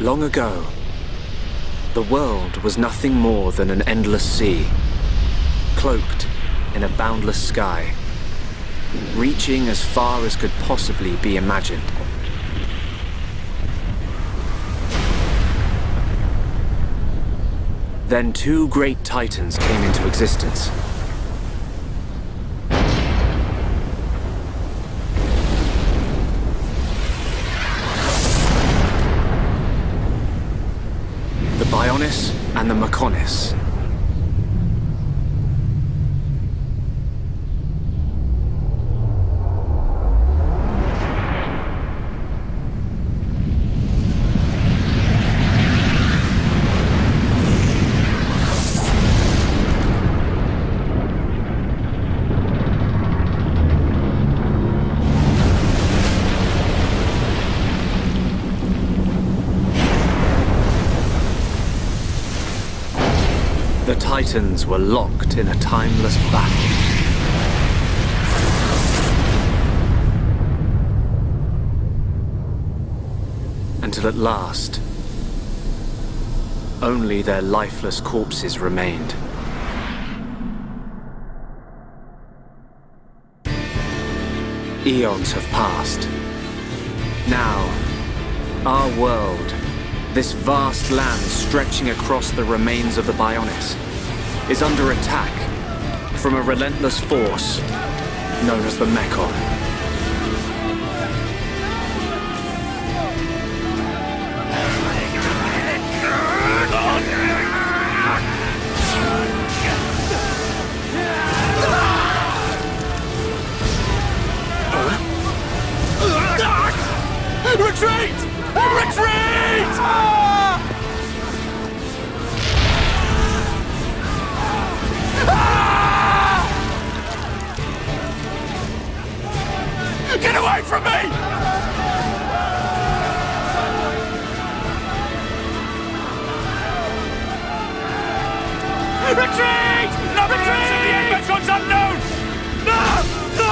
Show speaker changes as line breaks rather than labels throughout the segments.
Long ago, the world was nothing more than an endless sea, cloaked in a boundless sky, reaching as far as could possibly be imagined. Then two great titans came into existence. The Bionis and the Mechonis. The Titans were locked in a timeless battle. Until at last, only their lifeless corpses remained. Eons have passed. Now, our world, this vast land stretching across the remains of the Bionis, is under attack from a relentless force known as the Mechon.
Retreat! Retreat! Get away from me! Retreat! No retreat! The Mechon's unknown! No! No!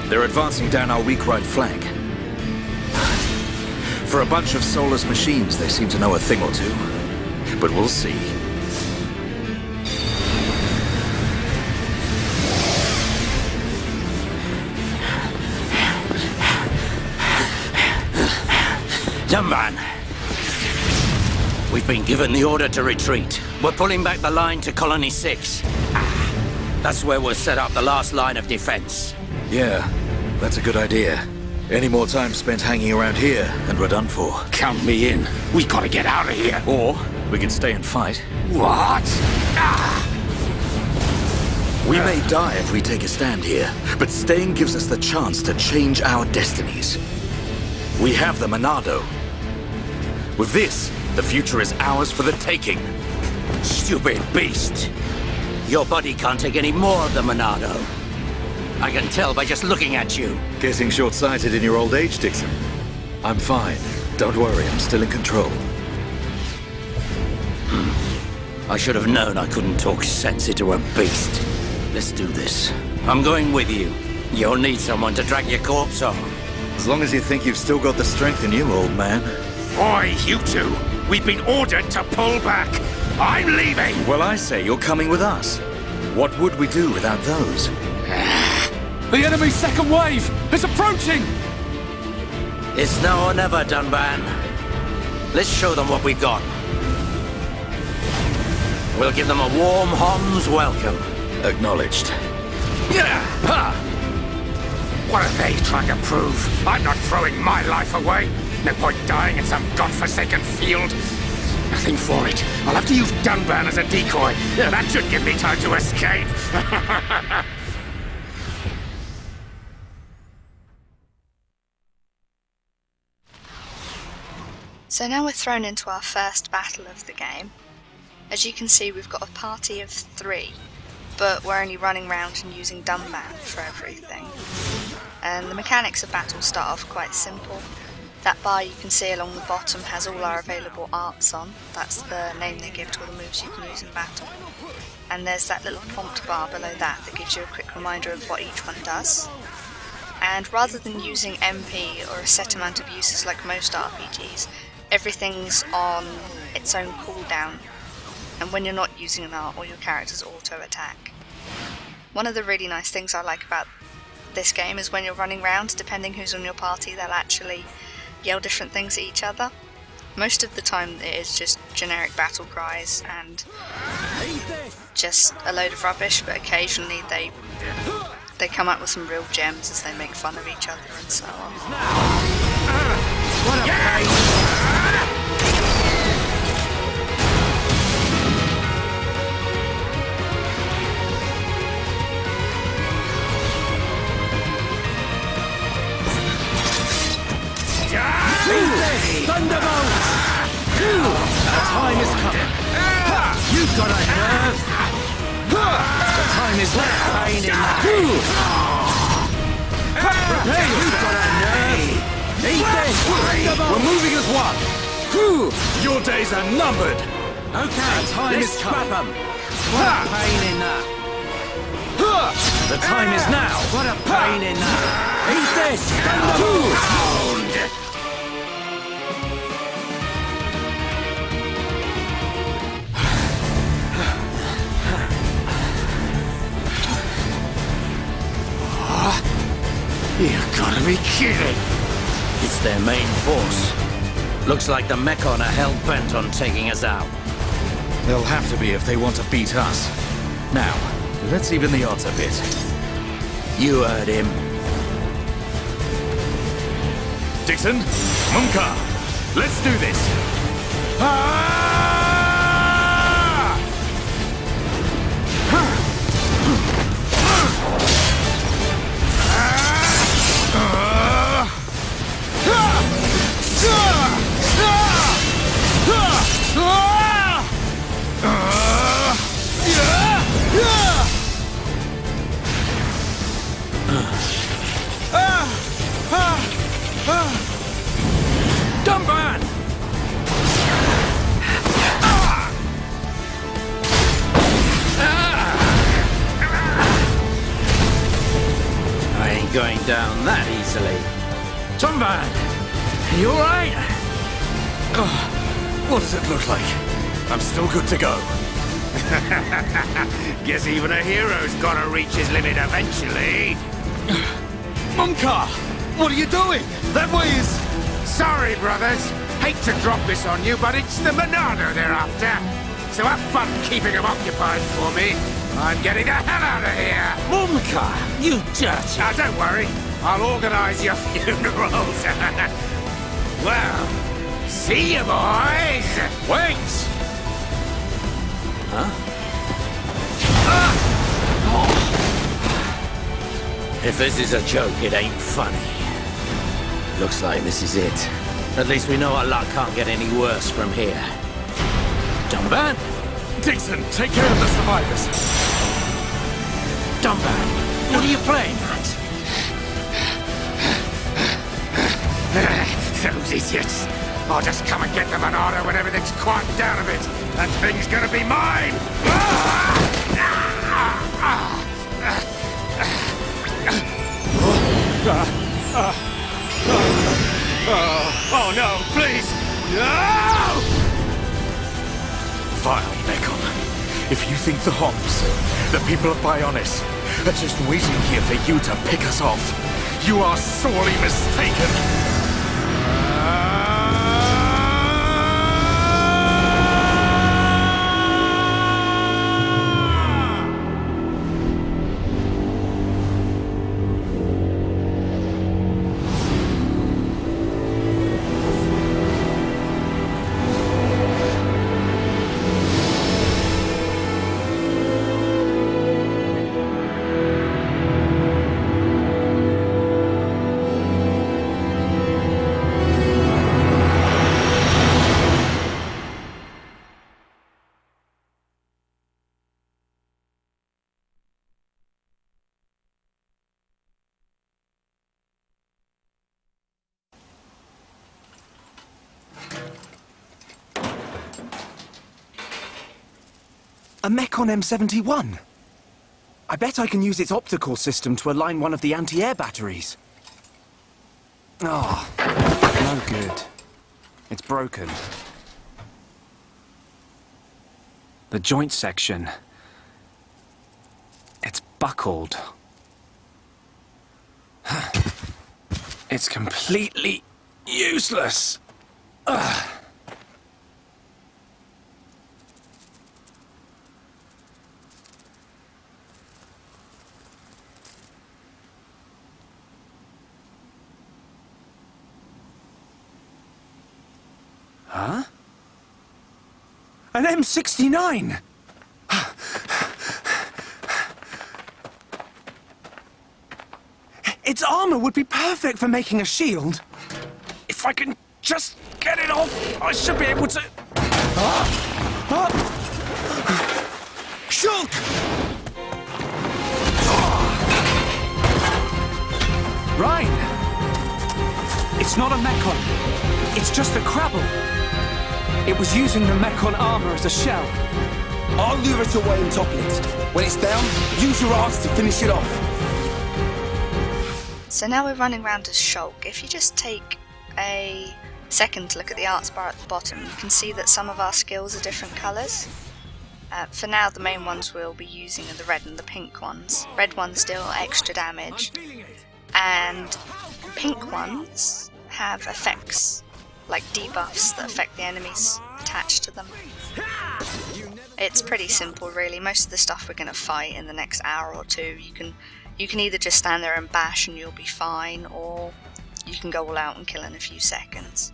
They're advancing down our weak right flank. For a bunch of soulless machines, they seem to know a thing or two. But we'll see.
Young man, we've been given the order to retreat. We're pulling back the line to Colony 6. That's where we'll set up the last line of defense.
Yeah, that's a good idea. Any more time spent hanging around here, and we're done for.
Count me in. We gotta get out of here.
Or we can stay and fight.
What?
We may die if we take a stand here, but staying gives us the chance to change our destinies. We have the Monado. With this, the future is ours for the taking.
Stupid beast. Your body can't take any more of the Monado. I can tell by just looking at you.
Getting short-sighted in your old age, Dixon. I'm fine. Don't worry, I'm still in control.
I should have known I couldn't talk sense into a beast. Let's do this. I'm going with you. You'll need someone to drag your corpse on.
As long as you think you've still got the strength in you, old man.
Oi, you two! We've been ordered to pull back! I'm leaving!
Well, I say you're coming with us. What would we do without those?
The enemy's second wave! It's approaching!
It's now or never, Dunban. Let's show them what we've got. We'll give them a warm Hom's welcome.
Acknowledged.
Yeah! Ha! What are they trying to prove? I'm not throwing my life away. No point dying in some godforsaken field. Nothing for it. I'll have to use Dunban as a decoy. That should give me time to escape.
So now we're thrown into our first battle of the game. As you can see, we've got a party of 3, but we're only running around and using Dunban for everything. And the mechanics of battle start off quite simple. That bar you can see along the bottom has all our available arts on. That's the name they give to all the moves you can use in battle. And there's that little prompt bar below that gives you a quick reminder of what each one does. And rather than using MP or a set amount of uses like most RPGs, everything's on its own cooldown, and when you're not using an art, all your characters auto-attack. One of the really nice things I like about this game is when you're running around, depending who's on your party, they'll actually yell different things at each other. Most of the time it is just generic battle cries and just a load of rubbish, but occasionally they come up with some real gems as they make fun of each other and so on.
What a pain!
Thunderbolt! The time is coming. You've got a nerve. The time is now. Pain in that. Prepare you. You've got a nerve. Eat this.
We're moving as one. Your days are numbered.
Okay, the time is coming. What a pain in that. The time is now. What a pain in that. Eat this. Thunderbolt.
You've gotta be kidding!
It's their main force. Looks like the Mechon are hell-bent on taking us out.
They'll have to be if they want to beat us. Now, let's even the odds a bit.
You heard him.
Dixon, Munka, let's do this.
Dumban!
I ain't going down that easily.
Dumban! You alright?
What does it look like? I'm still good to go.
Guess even a hero's gotta reach his limit eventually.
Munka! What are you doing? That way is...
Sorry, brothers. Hate to drop this on you, but it's the Monado they're after. So have fun keeping them occupied for me. I'm getting the hell out of here.
Mumka, you dirty...
Now, don't worry. I'll organize your funerals. Well, see you, boys.
Wait!
If this is a joke, it ain't funny. Looks like this is it. At least we know our luck can't get any worse from here. Dumban?
Dixon, take care of the survivors.
Dumban, what are you playing at?
Those idiots. I'll just come and get the Monado when everything's quieted down a bit. That thing's gonna be mine! Oh no, please! No!
Vile Mechon. If you think the Homs, the people of Bionis, are just waiting here for you to pick us off, you are sorely mistaken.
A Mechon M71. I bet I can use its optical system to align one of the anti-air batteries. Oh, no good. It's broken. The joint section. It's buckled. It's completely useless. Ugh. Huh? An M69! Its armor would be perfect for making a shield. If I can just get it off, I should be able to... Shulk! Rhine! It's not a Mechon. It's just a Crabble. It was using the Mechon armor as a shell.
I'll lure it away and topple it. When it's down, use your arts to finish it off.
So now we're running around as Shulk. If you just take a second to look at the arts bar at the bottom, you can see that some of our skills are different colours. For now, the main ones we'll be using are the red and the pink ones. Red ones deal extra damage, and pink ones have effects, like debuffs that affect the enemies attached to them. It's pretty simple really. Most of the stuff we're going to fight in the next hour or two, you can either just stand there and bash and you'll be fine, or you can go all out and kill in a few seconds.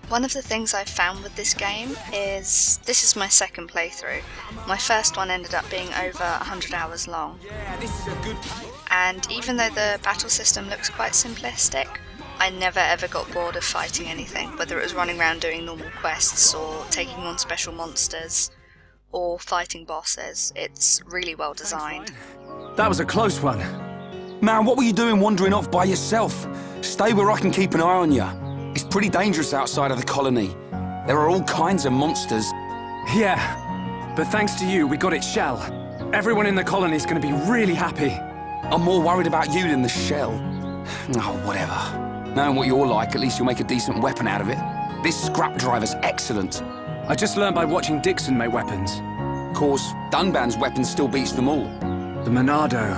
One of the things I've found with this game is, this is my second playthrough. My first one ended up being over 100 hours long. And even though the battle system looks quite simplistic, I never ever got bored of fighting anything, whether it was running around doing normal quests or taking on special monsters or fighting bosses. It's really well designed.
That was a close one.
Man, what were you doing wandering off by yourself? Stay where I can keep an eye on you. It's pretty dangerous outside of the colony. There are all kinds of monsters.
Yeah, but thanks to you, we got its shell. Everyone in the colony's gonna be really happy.
I'm more worried about you than the shell. Oh, whatever. Knowing what you're like, at least you'll make a decent weapon out of it. This scrap driver's excellent.
I just learned by watching Dixon make weapons.
Of course, Dunban's weapon still beats them all.
The Monado.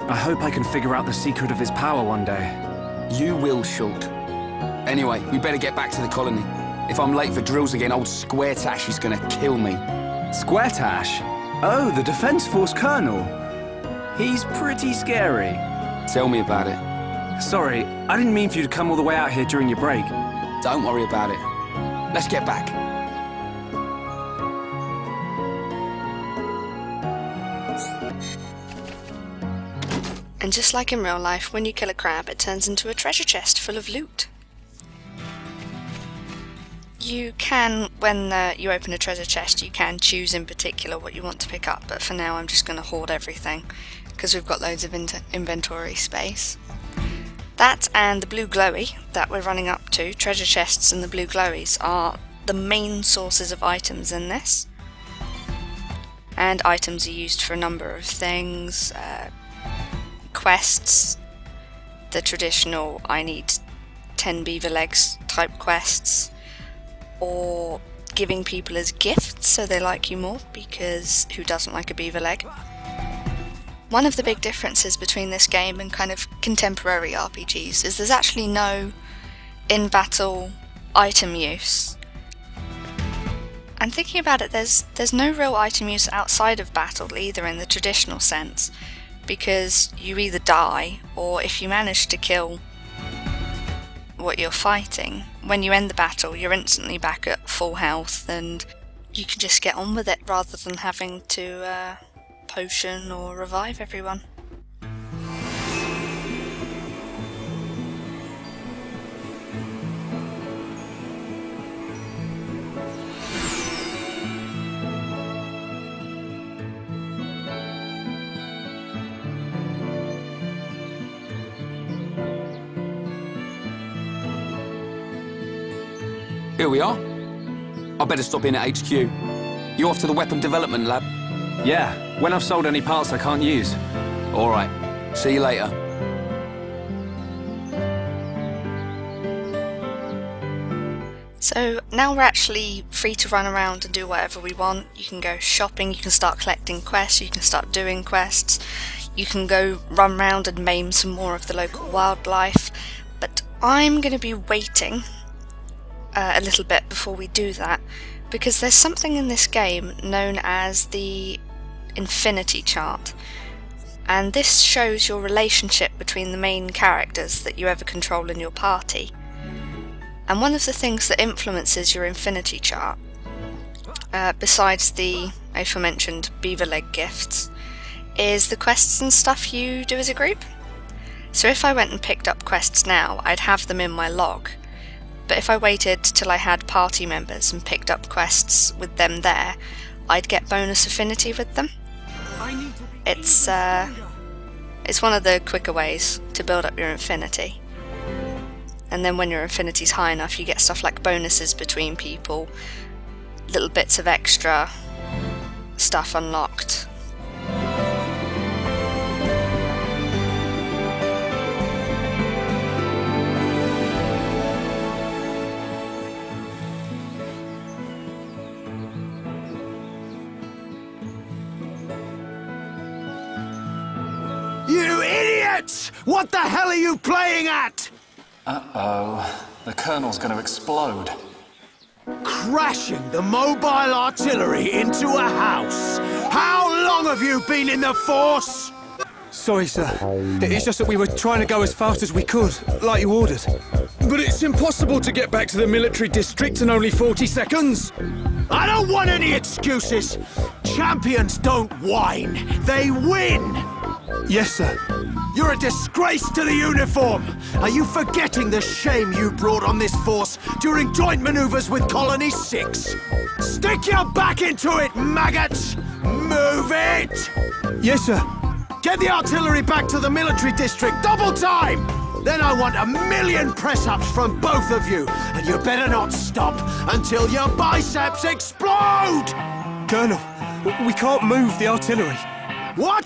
I hope I can figure out the secret of his power one day.
You will, Shulk. Anyway, we better get back to the colony. If I'm late for drills again, old Squaretash is gonna kill me.
Squaretash? Oh, the Defense Force Colonel. He's pretty scary.
Tell me about it.
Sorry, I didn't mean for you to come all the way out here during your break.
Don't worry about it. Let's get back.
And just like in real life, when you kill a crab, it turns into a treasure chest full of loot. You can, when you open a treasure chest, you can choose in particular what you want to pick up, but for now I'm just going to hoard everything, because we've got loads of inventory space. That and the blue glowy that we're running up to, treasure chests and the blue glowies, are the main sources of items in this. And items are used for a number of things. Quests, the traditional I need 10 beaver legs type quests, or giving people as gifts so they like you more, because who doesn't like a beaver leg? One of the big differences between this game and kind of contemporary RPGs is there's actually no in-battle item use. And thinking about it, there's no real item use outside of battle either in the traditional sense, because you either die, or if you manage to kill what you're fighting, when you end the battle you're instantly back at full health and you can just get on with it rather than having to potion or revive everyone.
Here we are. I better stop in at HQ. You off to the weapon development lab?
Yeah, when I've sold any parts I can't use.
All right. See you later.
So now we're actually free to run around and do whatever we want. You can go shopping, you can start collecting quests, you can start doing quests, you can go run around and maim some more of the local wildlife. But I'm going to be waiting a little bit before we do that, because there's something in this game known as the Infinity Chart, and this shows your relationship between the main characters that you ever control in your party. And one of the things that influences your Infinity Chart, besides the aforementioned beaver leg gifts, is the quests and stuff you do as a group. So if I went and picked up quests now, I'd have them in my log. But if I waited till I had party members and picked up quests with them there, I'd get bonus affinity with them. It's one of the quicker ways to build up your Infinity. And then when your Infinity's high enough, you get stuff like bonuses between people, little bits of extra stuff unlocked.
You idiots! What the hell are you playing at?
Uh-oh. The Colonel's gonna explode.
Crashing the mobile artillery into a house. How long have you been in the Force?
Sorry, sir. It's just that we were trying to go as fast as we could, like you ordered.
But it's impossible to get back to the military district in only 40 seconds.
I don't want any excuses. Champions don't whine, they win.
Yes, sir.
You're a disgrace to the uniform! Are you forgetting the shame you brought on this force during joint maneuvers with Colony 6? Stick your back into it, maggots! Move it!
Yes, sir.
Get the artillery back to the military district, double time! Then I want 1,000,000 press-ups from both of you, and you better not stop until your biceps explode!
Colonel, we can't move the artillery.
What?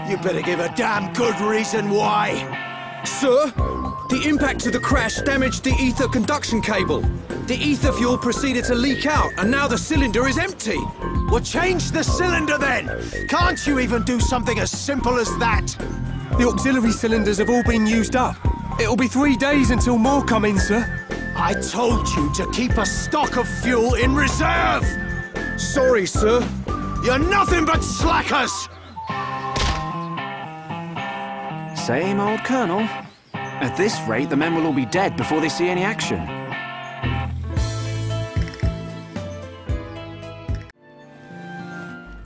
You better give a damn good reason why.
Sir, the impact of the crash damaged the ether conduction cable. The ether fuel proceeded to leak out, and now the cylinder is empty.
Well, change the cylinder then! Can't you even do something as simple as that?
The auxiliary cylinders have all been used up. It'll be 3 days until more come in, sir.
I told you to keep a stock of fuel in reserve!
Sorry, sir.
You're nothing but slackers!
Same old Colonel. At this rate, the men will all be dead before they see any action.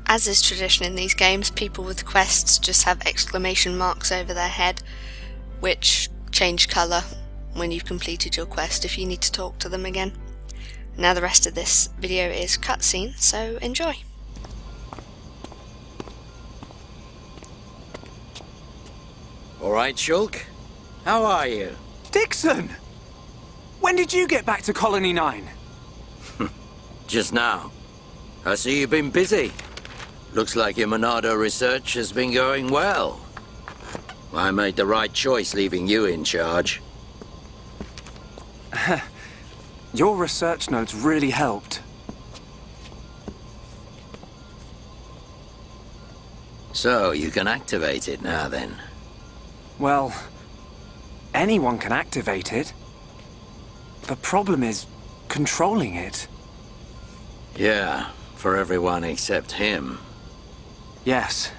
As is tradition in these games, people with quests just have exclamation marks over their head, which change colour when you've completed your quest if you need to talk to them again. Now the rest of this video is cutscene, so enjoy.
All right, Shulk? How are you?
Dixon! When did you get back to Colony 9?
Just now. I see you've been busy. Looks like your Monado research has been going well. I made the right choice leaving you in charge.
Your research notes really helped.
So, you can activate it now then.
Well, anyone can activate it. The problem is controlling it.
Yeah, for everyone except him.
Yes.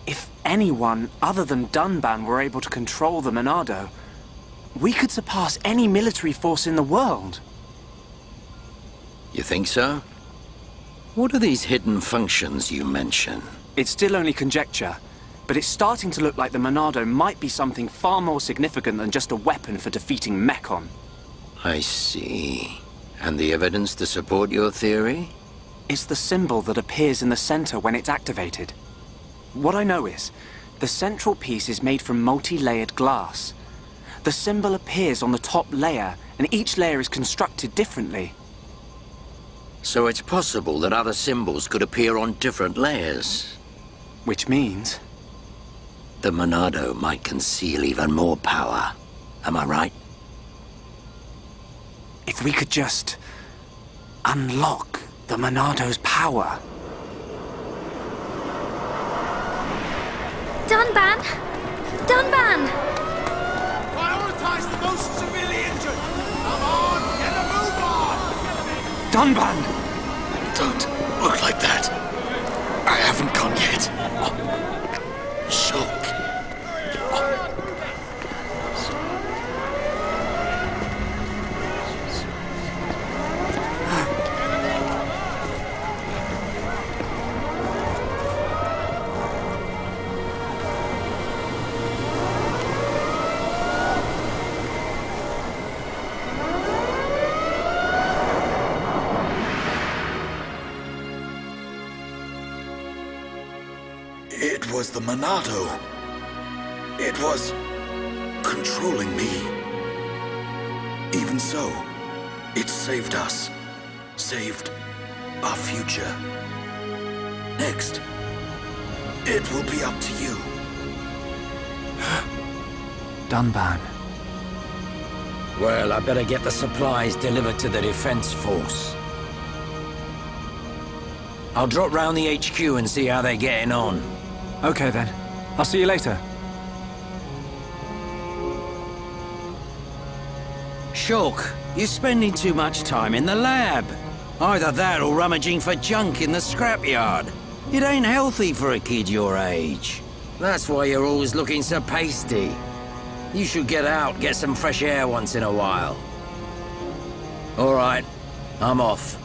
If anyone other than Dunban were able to control the Monado, we could surpass any military force in the world.
You think so? What are these hidden functions you mention?
It's still only conjecture, but it's starting to look like the Monado might be something far more significant than just a weapon for defeating Mechon.
I see. And the evidence to support your theory?
It's the symbol that appears in the center when it's activated. What I know is, the central piece is made from multi-layered glass. The symbol appears on the top layer, and each layer is constructed differently.
So it's possible that other symbols could appear on different layers.
Which means...
The Monado might conceal even more power. Am I right?
If we could just... unlock the Monado's power...
Dunban! Dunban!
Prioritize the most severely injured! Come on, get a move on!
Dunban!
Don't look like that. I haven't gone yet. Shulk. It was the Monado. It was controlling me. Even so, it saved us. Saved our future. Next, it will be up to you.
Dunban.
Well, I better get the supplies delivered to the defense force. I'll drop round the HQ and see how they're getting on.
Okay then. I'll see you later.
Shulk, you're spending too much time in the lab. Either that or rummaging for junk in the scrapyard. It ain't healthy for a kid your age. That's why you're always looking so pasty. You should get out, get some fresh air once in a while. All right, I'm off.